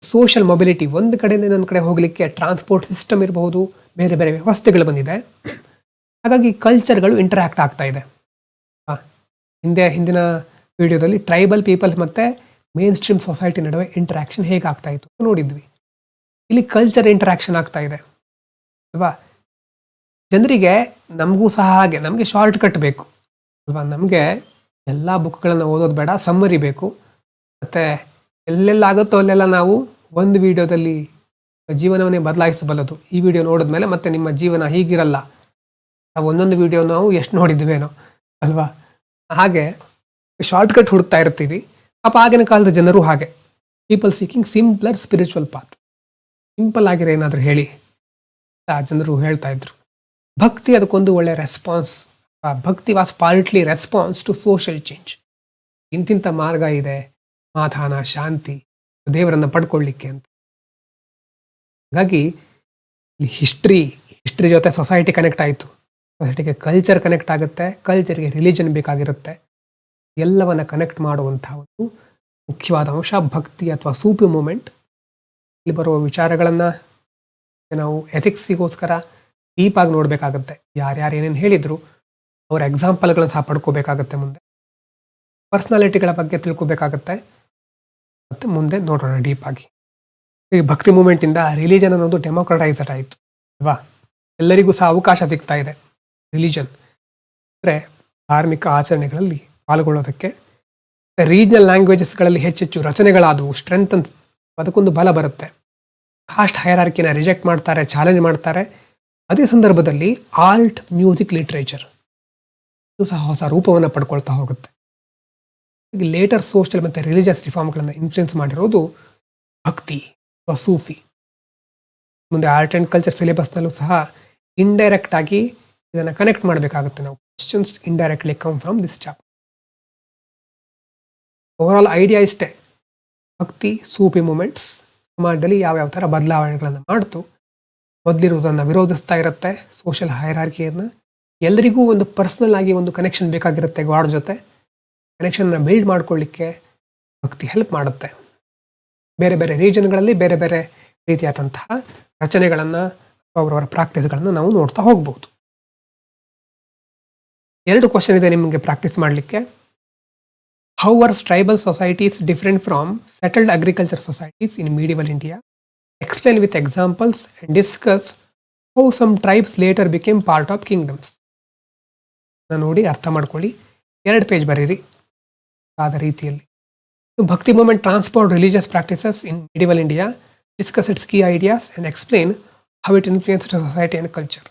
ಸೋಷಿಯಲ್ ಮೊಬಿಲಿಟಿ, ಒಂದು ಕಡೆಯಿಂದ ಇನ್ನೊಂದು ಕಡೆ ಹೋಗಲಿಕ್ಕೆ ಟ್ರಾನ್ಸ್ಪೋರ್ಟ್ ಸಿಸ್ಟಮ್ ಇರಬಹುದು, ಬೇರೆ ಬೇರೆ ವ್ಯವಸ್ಥೆಗಳು ಬಂದಿದೆ. ಹಾಗಾಗಿ ಕಲ್ಚರ್ಗಳು ಇಂಟರಾಕ್ಟ್ ಆಗ್ತಾ ಇದೆ. ಹಿಂದಿನ ವಿಡಿಯೋದಲ್ಲಿ ಟ್ರೈಬಲ್ ಪೀಪಲ್ ಮತ್ತು ಮೇನ್ ಸ್ಟ್ರೀಮ್ ಸೊಸೈಟಿ ನಡುವೆ ಇಂಟರಾಕ್ಷನ್ ಹೇಗಾಗ್ತಾ ಇತ್ತು ನೋಡಿದ್ವಿ. ಇಲ್ಲಿ ಕಲ್ಚರ್ ಇಂಟರಾಕ್ಷನ್ ಆಗ್ತಾ ಇದೆ ಅಲ್ವಾ. ಜನರಿಗೆ ನಮಗೂ ಸಹ ಹಾಗೆ, ನಮಗೆ ಶಾರ್ಟ್ ಕಟ್ ಬೇಕು ಅಲ್ವಾ. ನಮಗೆ ಎಲ್ಲ ಬುಕ್ಗಳನ್ನು ಓದೋದು ಬೇಡ, ಸಮ್ಮರಿ ಬೇಕು. ಮತ್ತು ಎಲ್ಲೆಲ್ಲಾಗುತ್ತೋ ಅಲ್ಲೆಲ್ಲ ನಾವು ಒಂದು ವಿಡಿಯೋದಲ್ಲಿ ಜೀವನವನ್ನೇ ಬದಲಾಯಿಸಬಲ್ಲದು. ಈ ವಿಡಿಯೋ ನೋಡಿದ್ಮೇಲೆ ಮತ್ತೆ ನಿಮ್ಮ ಜೀವನ ಹೀಗಿರಲ್ಲ. ನಾವು ಒಂದೊಂದು ವಿಡಿಯೋ ನಾವು ಎಷ್ಟು ನೋಡಿದ್ವೇನೋ ಅಲ್ವಾ. ಹಾಗೆ ಶಾರ್ಟ್ ಕಟ್ ಹುಡುಕ್ತಾ ಇರ್ತೀವಿ. ಆಗಿನ ಕಾಲದ ಜನರು ಹಾಗೆ, people seeking simpler spiritual path. Simple ಆಗಿರೋ ಏನಾದರೂ ಹೇಳಿ ಆ ಜನರು ಹೇಳ್ತಾ ಇದ್ರು. ಭಕ್ತಿ ಅದಕ್ಕೊಂದು ಒಳ್ಳೆ response. Bhakti was partly response to social change. ಇಂತಿಂಥ ಮಾರ್ಗ ಇದೆ, ಸಮಾಧಾನ, ಶಾಂತಿ, ದೇವರನ್ನು ಪಡ್ಕೊಳ್ಳಿಕ್ಕೆ ಅಂತ. ಹಾಗಾಗಿ ಹಿಸ್ಟ್ರಿ ಜೊತೆ ಸೊಸೈಟಿ ಕನೆಕ್ಟ್ ಆಯಿತು. ಸೊಸೈಟಿಗೆ ಕಲ್ಚರ್ ಕನೆಕ್ಟ್ ಆಗುತ್ತೆ, ಕಲ್ಚರ್ಗೆ ರಿಲಿಜನ್ ಬೇಕಾಗಿರುತ್ತೆ. ಎಲ್ಲವನ್ನ ಕನೆಕ್ಟ್ ಮಾಡುವಂಥ ಒಂದು ಮುಖ್ಯವಾದ ಅಂಶ ಭಕ್ತಿ ಅಥವಾ ಸೂಫಿ ಮೂಮೆಂಟ್. ಇಲ್ಲಿ ಬರುವ ವಿಚಾರಗಳನ್ನು ನಾವು ಎಥಿಕ್ಸಿಗೋಸ್ಕರ ಡೀಪಾಗಿ ನೋಡಬೇಕಾಗತ್ತೆ. ಯಾರ್ಯಾರು ಏನೇನು ಹೇಳಿದ್ರು ಅವರ ಎಕ್ಸಾಂಪಲ್ಗಳನ್ನು ಸಹ ಪಡ್ಕೋಬೇಕಾಗತ್ತೆ. ಮುಂದೆ ಪರ್ಸ್ನಾಲಿಟಿಗಳ ಬಗ್ಗೆ ತಿಳ್ಕೊಬೇಕಾಗತ್ತೆ. ಮತ್ತು ಮುಂದೆ ನೋಡೋಣ ಡೀಪಾಗಿ. ಈ ಭಕ್ತಿ ಮೂಮೆಂಟಿಂದ ರಿಲಿಜನ್ ಅನ್ನೋದು ಡೆಮೋಕ್ರಟೈಸ್ಡ್ ಆಯಿತು ಅಲ್ವಾ. ಎಲ್ಲರಿಗೂ ಸಹ ಅವಕಾಶ ಸಿಗ್ತಾ ಇದೆ. ರಿಲಿಜನ್ ಅಂದರೆ ಧಾರ್ಮಿಕ ಆಚರಣೆಗಳಲ್ಲಿ ಪಾಲ್ಗೊಳ್ಳೋದಕ್ಕೆ. ರೀಜನಲ್ ಲ್ಯಾಂಗ್ವೇಜಸ್ಗಳಲ್ಲಿ ಹೆಚ್ಚೆಚ್ಚು ರಚನೆಗಳಾದವು, ಸ್ಟ್ರೆಂತ್ ಅಂತ ಅದಕ್ಕೊಂದು ಬಲ ಬರುತ್ತೆ. ಕಾಸ್ಟ್ ಹೈರಾರ್ಕಿನ ರಿಜೆಕ್ಟ್ ಮಾಡ್ತಾರೆ, ಚಾಲೆಂಜ್ ಮಾಡ್ತಾರೆ. ಅದೇ ಸಂದರ್ಭದಲ್ಲಿ ಆರ್ಟ್, ಮ್ಯೂಸಿಕ್, ಲಿಟ್ರೇಚರ್ ಇದು ಸಹ ಹೊಸ ರೂಪವನ್ನು ಪಡ್ಕೊಳ್ತಾ ಹೋಗುತ್ತೆ. ಲೇಟರ್ ಸೋಷಿಯಲ್ ಮತ್ತು ರಿಲಿಜಿಯಸ್ ರಿಫಾರ್ಮ್ಗಳನ್ನು ಇನ್ಫ್ಲುಯೆನ್ಸ್ ಮಾಡಿರೋದು ಭಕ್ತಿ ಅಥವಾ ಸೂಫಿ. ಮುಂದೆ ಆರ್ಟ್ ಆ್ಯಂಡ್ ಕಲ್ಚರ್ ಸಿಲೆಬಸ್ನಲ್ಲೂ ಸಹ ಇಂಡೈರೆಕ್ಟ್ ಆಗಿ ಇದನ್ನು ಕನೆಕ್ಟ್ ಮಾಡಬೇಕಾಗುತ್ತೆ. ನಾವು questions indirectly come from this chapter. Overall idea ಇಷ್ಟೇ, ಭಕ್ತಿ ಸೂಫಿ ಮೂಮೆಂಟ್ಸ್ ಸಮಾಜದಲ್ಲಿ ಯಾವ್ಯಾವ ಥರ ಬದಲಾವಣೆಗಳನ್ನು ಮಾಡ್ತು. ಮೊದಲಿರುವುದನ್ನು ವಿರೋಧಿಸ್ತಾ ಇರುತ್ತೆ, ಸೋಷಿಯಲ್ ಹೈರಾರ್ಕಿಯನ್ನು. ಎಲ್ಲರಿಗೂ ಒಂದು ಪರ್ಸ್ನಲ್ ಆಗಿ ಒಂದು ಕನೆಕ್ಷನ್ ಬೇಕಾಗಿರುತ್ತೆ ಗಾಡ್ ಜೊತೆ. ಕನೆಕ್ಷನ್ನ ಬಿಲ್ಡ್ ಮಾಡ್ಕೊಳ್ಳಿಕ್ಕೆ ಭಕ್ತಿ ಹೆಲ್ಪ್ ಮಾಡುತ್ತೆ. ಬೇರೆ ಬೇರೆ ರೀಜನ್ಗಳಲ್ಲಿ ಬೇರೆ ಬೇರೆ ರೀತಿಯಾದಂತಹ ರಚನೆಗಳನ್ನು, ಅವರವರ ಪ್ರಾಕ್ಟೀಸ್ಗಳನ್ನು ನಾವು ನೋಡ್ತಾ ಹೋಗ್ಬೋದು. 2 ಕ್ವಶನ್ ಇದೆ ನಿಮಗೆ ಪ್ರಾಕ್ಟೀಸ್ ಮಾಡಲಿಕ್ಕೆ. How were tribal societies different from settled agriculture societies in medieval India? Explain with examples and discuss how some tribes later became part of kingdoms. ನೋಡಿ ಅರ್ಥ ಮಾಡ್ಕೊಳ್ಳಿ. 2 ಪೇಜ್ ಬರೀರಿ ಆದ ರೀತಿಯಲ್ಲಿ. ಭಕ್ತಿ movement transformed religious practices in medieval India. Discuss its key ideas and explain how it influenced society and culture.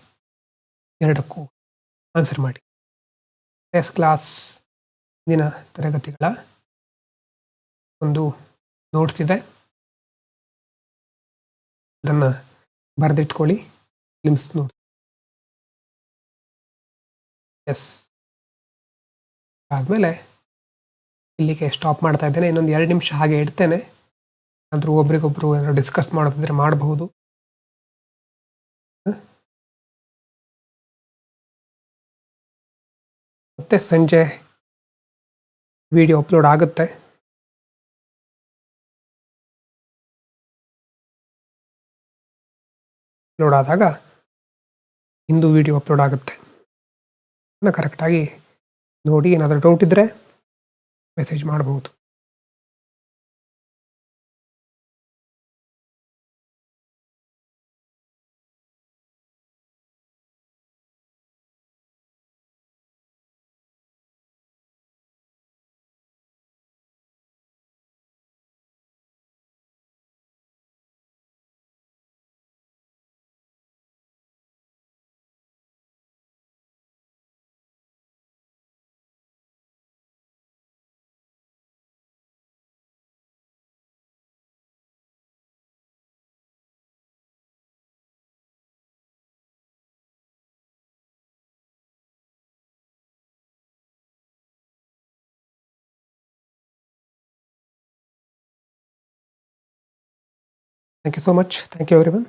ಎರಡಕ್ಕೂ ಆನ್ಸರ್ ಮಾಡಿ. ಎಸ್ ಕ್ಲಾಸ್ ದಿನ ತರಗತಿಗಳ ಒಂದು ನೋಟ್ಸ್ ಇದೆ, ಅದನ್ನು ಬರೆದಿಟ್ಕೊಳ್ಳಿ. Films notes. ಎಸ್ ಆದಮೇಲೆ ಇಲ್ಲಿಗೆ ಸ್ಟಾಪ್ ಮಾಡ್ತಾ ಇದ್ದೇನೆ. ಇನ್ನೊಂದು 2 ನಿಮಿಷ ಹಾಗೆ ಇಡ್ತೇನೆ. ಆದರೂ ಒಬ್ರಿಗೊಬ್ರು ಏನಾದ್ರು ಡಿಸ್ಕಸ್ ಮಾಡೋದಿದ್ರೆ ಮಾಡಬಹುದು. ಮತ್ತೆ ಸಂಜೆ ವಿಡಿಯೋ ಅಪ್ಲೋಡ್ ಆಗುತ್ತೆ. ಅಪ್ಲೋಡ್ ಆದಾಗ ಇಂದು ವಿಡಿಯೋ ಅಪ್ಲೋಡ್ ಆಗುತ್ತೆ. ಕರೆಕ್ಟಾಗಿ ನೋಡಿ, ಏನಾದರೂ ಡೌಟ್ ಇದ್ದರೆ ಮೆಸೇಜ್ ಮಾಡಬಹುದು. Thank you so much. Thank you everyone.